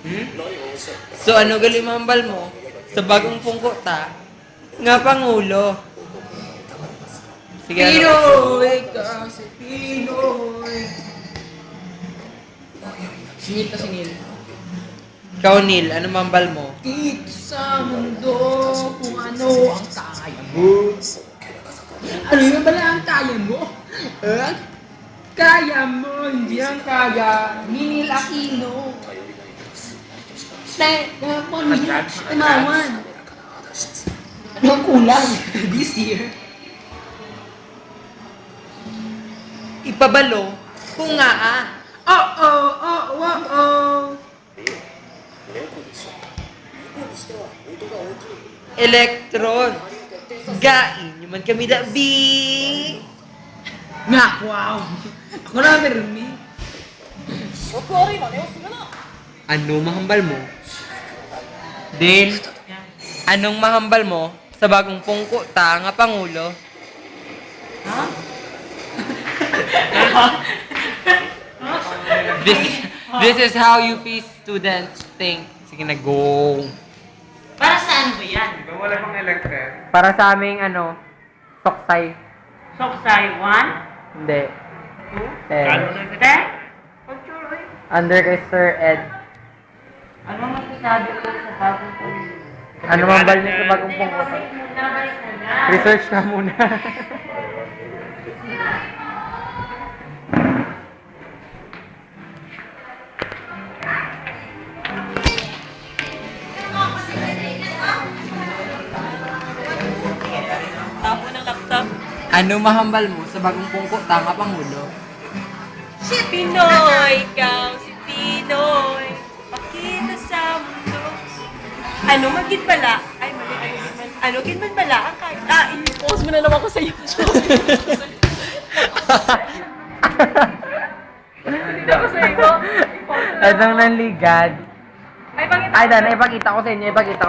Hmm? So ano gali mahambal mo? Sa bagong pungkota, nga Pangulo. Sige, ano? Pinoy kasi Pinoy. Singit na singit. Ikaw, Neil, ano mahambal mo? Dito sa mundo kung ano ang kaya mo. Ano yung bala ang kaya mo? Ang kaya mo, hindi ang kaya ni Neil Aquino. Tumawan. Ano ang kulang this year? Ipabalo kung nga ah. Oh. Electron. Gain, man kami da B. Nga, wow. Ako na meron ni. Ano mahambal mo? Din, anong mahambal mo sa bagong pungkota nga Pangulo? Ha? This is how UP students think. Sige na, go. Para saan ba yan? Wala pang electric. Para sa aming ano, soksay. Soksay 1, Hindi. 2, 10. 10? Pagtuloy. Under kay Sir Ed. Ano masasabi ko sa bagong pumili? Ano mahambal niyo sa bagong pungkota? Balik na. Research ka muna. Tapo ng laptop. Ano mahambal mo sa bagong pungkota nga Pangulo? Si Pinoy, ikaw si Pinoy. Pakita sa mundo. Ano magin bala? Ay, mali. Ano gin man bala? Ang kahit. I-post mo na naman ko sa YouTube. Hindi na ko sa iyo. Anong nanligad? Ay, pangit. Ay, Dan, ipakita ko sa inyo, ipakita ko.